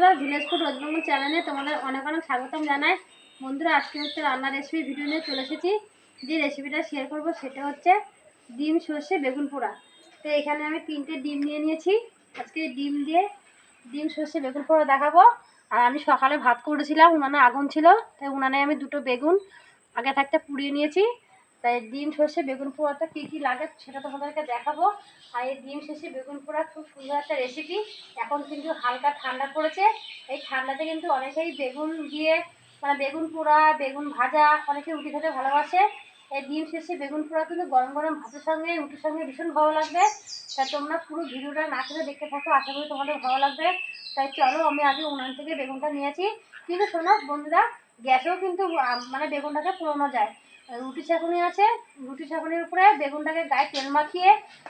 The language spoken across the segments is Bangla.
বন্ধুরা, ভিলেজ ফুড রোজবঙ্গ চ্যানেলে তোমাদের অনেক অনেক স্বাগতম জানাই। বন্ধুরা, আজকে হচ্ছে রান্নার রেসিপি ভিডিও নিয়ে চলে এসেছি। যে রেসিপিটা শেয়ার করব সেটা হচ্ছে ডিম সর্ষে বেগুন পোড়া। তো এখানে আমি 3টে ডিম নিয়ে নিয়েছি। আজকে ডিম দিয়ে ডিম সর্ষে বেগুন পোড়া দেখাবো। আর আমি সকালে ভাত করেছিলাম, উনানে আগুন ছিল, তাই উনানে আমি 2টো বেগুন আগে থাকতে পুড়িয়ে নিয়েছি। তাই ডিম সর্ষে বেগুন পোড়াটা কী কী লাগে সেটা তোমাদেরকে দেখাবো। আর এই ডিম সর্ষে বেগুন পোড়া খুব সুন্দর একটা রেসিপি। এখন কিন্তু হালকা ঠান্ডা পড়েছে, এই ঠান্ডাতে কিন্তু অনেকেই বেগুন দিয়ে মানে বেগুন পোড়া, বেগুন ভাজা অনেকে রুটি খেতে ভালোবাসে। এই ডিম সর্ষে বেগুন পোড়া কিন্তু গরম গরম ভাতের সঙ্গে রুটির সঙ্গে ভীষণ ভালো লাগবে। তাই তোমরা পুরো ভিডিওটা না করে দেখতে থাকো, আশা করি তোমাদের ভালো লাগবে। তাই চলো, আমি আগে উনান থেকে বেগুনটা নিয়েছি। কিন্তু শোনো বন্ধুরা, গ্যাসেও কিন্তু মানে বেগুনটাকে পোড়ানো যায়। রুটি ছাঁকুনি আছে, রুটি ছাঁকুনির উপরে বেগুনটাকে গায়ে তেল মাখিয়ে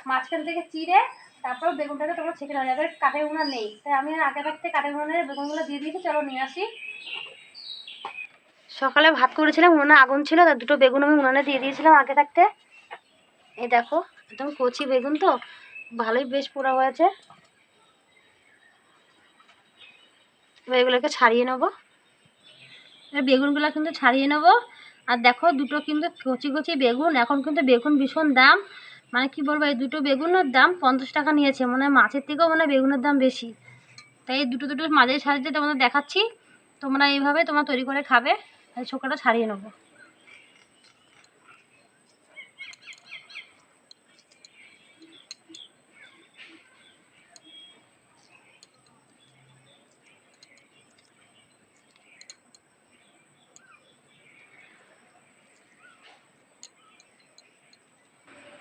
মাঝখান থেকে চিড়ে তারপর বেগুনটাকে তোমরা ছেঁকে নেওয়া যাবে। কাঠের উনান নেই, তাই আমি আগে থাকতে কাঠের উনানের বেগুনগুলো দিয়ে দিয়েছি। চলো নিয়ে আসি। সকালে ভাত করেছিলাম, উনানে আগুন ছিল, তার 2টো বেগুন আমি উনানে দিয়ে দিয়েছিলাম আগে থাকতে। এই দেখো, একদম কচি বেগুন, তো ভালোই বেশ পোড়া হয়েছে। এবার এগুলোকে ছাড়িয়ে নেবো। বেগুনগুলো কিন্তু ছাড়িয়ে নেবো। আর দেখো, 2টো কিন্তু কচি কচি বেগুন। এখন কিন্তু বেগুন ভীষণ দাম, মানে কি বলবো, এই 2টো বেগুনের দাম 50 টাকা নিয়েছে। মানে মাছের থেকেও মানে বেগুনের দাম বেশি। তাই এই দুটো মাঝে সাজিয়ে তোমাদের দেখাচ্ছি। তোমরা এইভাবে তোমরা তৈরি করে খাবে। এই ছোকরাটা ছাড়িয়ে নেবো।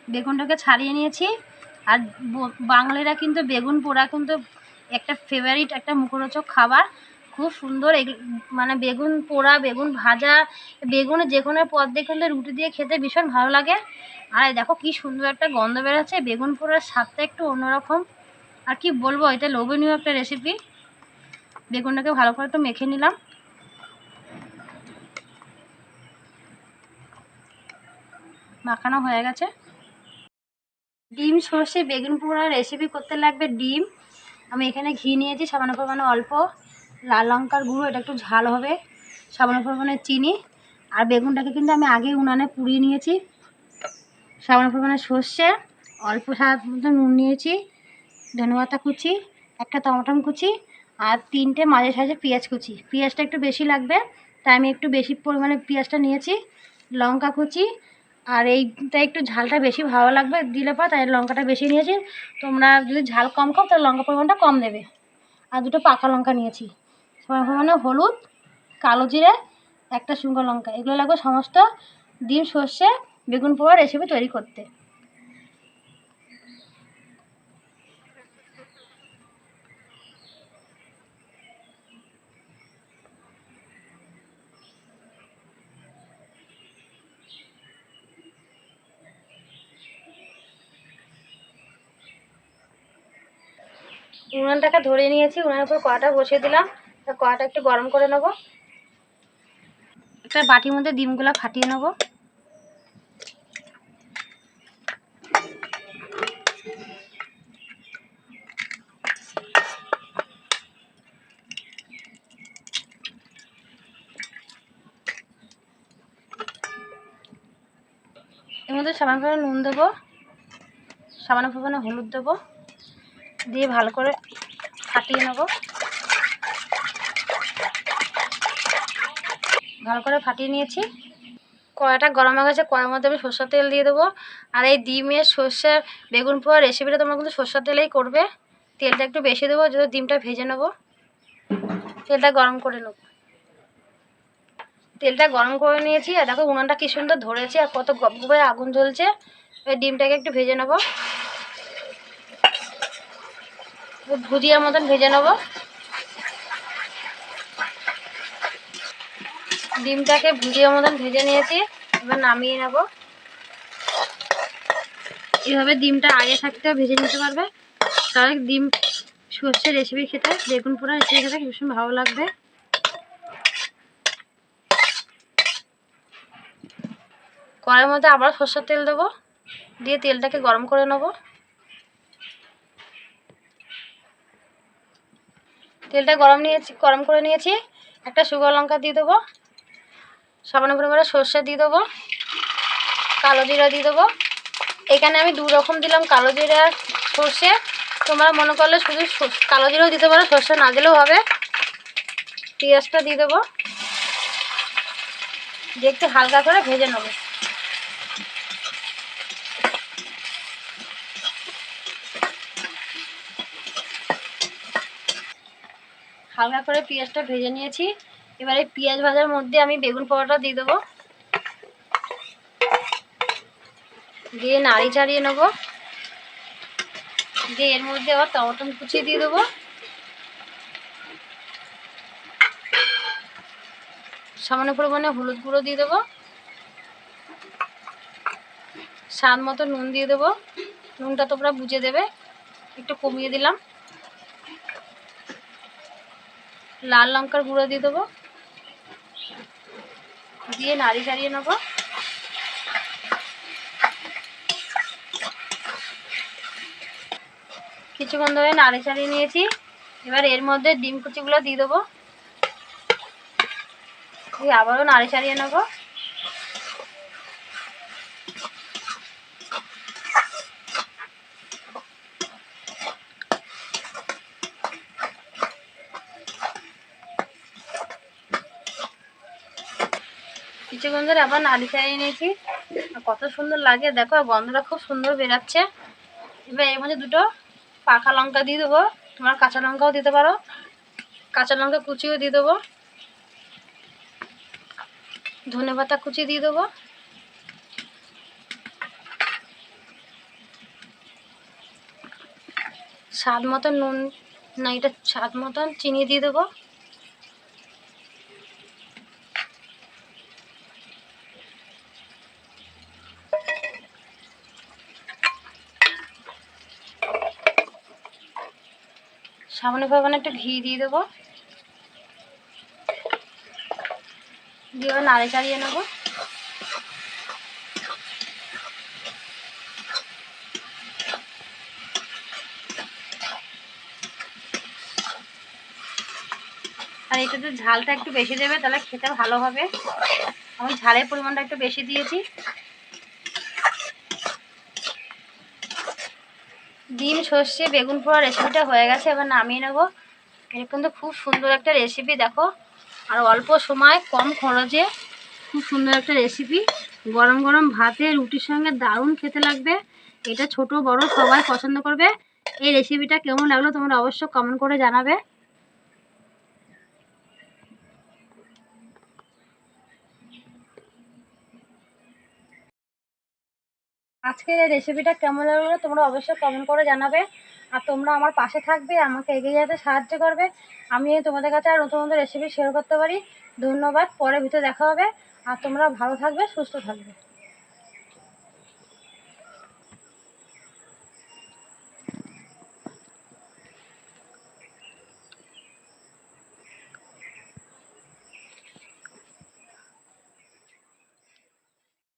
বেগুনটাকে ছাড়িয়ে নিয়েছি। আর বাঙালিরা কিন্তু বেগুন পোড়া কিন্তু একটা ফেভারিট, একটা মুখরোচক খাবার। খুব সুন্দর মানে বেগুন পোড়া, বেগুন ভাজা, বেগুনের যে কোনো পদ দিয়ে কিন্তু রুটি দিয়ে খেতে ভীষণ ভালো লাগে। আর দেখো কি সুন্দর একটা গন্ধ বেরোচ্ছে। বেগুন পোড়ার স্বাদটা একটু অন্যরকম। আর কি বলবো, এটা লোভনীয় একটা রেসিপি। বেগুনটাকে ভালো করে একটু মেখে নিলাম। মাখানো হয়ে গেছে। ডিম সর্ষে বেগুন পোড়া রেসিপি করতে লাগবে ডিম। আমি এখানে ঘি নিয়েছি সামান্য পরিমাণে, অল্প লাল লঙ্কার গুঁড়ো, এটা একটু ঝাল হবে, সামান্য পরিমাণে চিনি। আর বেগুনটাকে কিন্তু আমি আগে উনানে পুড়িয়ে নিয়েছি। সামান্য পরিমাণে সর্ষে, অল্প স্বাদ মতো নুন নিয়েছি, ধনেপাতা কুচি, একটা টমেটো কুচি, আর 3টে মাঝে সাইজে পেঁয়াজ কুচি। পেঁয়াজটা একটু বেশি লাগবে, তাই আমি একটু বেশি পরিমাণে পেঁয়াজটা নিয়েছি। লঙ্কা কুচি, আর এইটা একটু ঝালটা বেশি ভালো লাগবে দিলে পর, তাই লঙ্কাটা বেশি নিয়েছি। তোমরা যদি ঝাল কম খাও তাহলে লঙ্কা পরিমাণটা কম দেবে। আর 2টো পাকা লঙ্কা নিয়েছি। সামান্য পরিমাণে হলুদ, কালো জিরে, একটা শুকনো লঙ্কা। এগুলো লাগবে সমস্ত ডিম সর্ষে বেগুন পোড়া রেসিপি তৈরি করতে। উনানটাকে ধরে নিয়েছি, উনানের উপর কড়াটা বসিয়ে দিলাম। কড়াটা একটু গরম করে নেবো। একটা বাটির মধ্যে ডিমগুলো ফাটিয়ে নেবো। এর মধ্যে সামান্য পরিমাণে নুন দেবো, সামান্য পরিমাণে হলুদ দেবো, দিয়ে ভালো করে ফাটিয়ে নেবো। ভালো করে ফাটিয়ে নিয়েছি। কড়াটা গরম হয়ে গেছে, কড়ার মধ্যে আমি সরষের তেল দিয়ে দেবো। আর এই ডিমের সর্ষে বেগুন পোড়া রেসিপিটা তোমরা কিন্তু সরষের তেলেই করবে। তেলটা একটু বেশি দেবো, যদি ডিমটা ভেজে নেবো। তেলটা গরম করে নেবো। তেলটা গরম করে নিয়েছি। আর দেখো উনানটা কি সুন্দর ধরেছে, আর কত গপগপে আগুন জ্বলছে। এই ডিমটাকে একটু ভেজে নেবো, ভুজিয়ার মতন ভেজে নেবো। ডিমটাকে ভুজিয়ার মতন ভেজে নিয়েছি, এবার নামিয়ে নেব। এভাবে ডিমটা আগে থাকতেও ভেজে নিতে পারবে, তাহলে ডিম সর্ষে রেসিপি খেতে, বেগুন পোড়া রেসিপি খেতে ভীষণ ভালো লাগবে। কড়াইয়ের মধ্যে আবার সরষের তেল দেবো, দিয়ে তেলটাকে গরম করে নেব। তেলটা গরম করে নিয়েছি। একটা শুকনো লঙ্কা দিয়ে দেবো, সামান্য পরিমাণে সর্ষে দিয়ে দেবো, কালো জিরা দিয়ে দেবো। এখানে আমি 2 রকম দিলাম, কালো জিরা আর সর্ষে। তোমরা মনে করলে শুধু কালো জিরাও দিতে পারো, সর্ষে না দিলেও হবে। পেঁয়াজটা দিয়ে দেবো, দিয়ে একটু হালকা করে ভেজে নেবো। হালকা করে পেঁয়াজটা ভেজে নিয়েছি। এবার এই পেঁয়াজ ভাজার মধ্যে আমি বেগুন পোড়াটা দিয়ে দেবো, দিয়ে নাড়ি চাড়িয়ে নেবো। দিয়ে এর মধ্যে আবার টমেটো কুচি দিয়ে দেবো, সামান্য পরিমাণে হলুদ গুঁড়ো দিয়ে দেবো, স্বাদ মতো নুন দিয়ে দেবো। নুনটা তোমরা বুঝে দেবে, একটু কমিয়ে দিলাম। লাল লঙ্কার গুঁড়ো দিয়ে দেবো, দিয়ে নাড়ি চাড়িয়ে নেবো। কিছুক্ষণ ধরে নাড়ি চাড়িয়ে নিয়েছি। এবার এর মধ্যে ডিম কুচিগুলো দিয়ে দেবো, দিয়ে আবারও নাড়ি চাড়িয়ে নেবো। কিছুক্ষণ ধরে আবার নাড়ি চাড়িয়ে নিয়েছি। কত সুন্দর লাগে দেখো, গন্ধটা খুব সুন্দর বেরাচ্ছে। এবার এর মধ্যে 2টো পাকা লঙ্কা দিয়ে দেবো, তোমরা কাঁচা লঙ্কাও দিতে পারো, কাঁচা লঙ্কা কুচিও দিয়ে দেবো, ধনেপাতা কুচি দিয়ে দেবো, স্বাদ মতন নুন, না এটা স্বাদ মতন চিনি দিয়ে দেবো। সামান্য পরিমাণে একটু ঘি দিয়ে দেবো, দিয়ে নাড়ে চাড়িয়ে নেবো। আর এটাতে ঝালটা একটু বেশি দেবে, তাহলে খেতে ভালো হবে। আমি ঝালের পরিমাণটা একটু বেশি দিয়েছি। ডিম সর্ষে বেগুন পোড়া রেসিপিটা হয়ে গেছে, এবার নামিয়ে নেবো। এরকম তো খুব সুন্দর একটা রেসিপি দেখো, আর অল্প সময় কম খরচে খুব সুন্দর একটা রেসিপি। গরম গরম ভাতে রুটির সঙ্গে দারুণ খেতে লাগবে। এটা ছোট বড় সবাই পছন্দ করবে। এই রেসিপিটা কেমন লাগলো তোমরা অবশ্যই কমেন্ট করে জানাবে। আজকের এই রেসিপিটা কেমন লাগলো তোমরা অবশ্যই কমেন্ট করে জানাবে। আর তোমরা আমার পাশে থাকবে, আমাকে এগিয়ে যেতে সাহায্য করবে, আমি তোমাদের কাছে আর নতুন নতুন রেসিপি শেয়ার করতে পারি। ধন্যবাদ, পরে ভিডিও দেখা হবে। আর তোমরা ভালো থাকবে, সুস্থ থাকবে।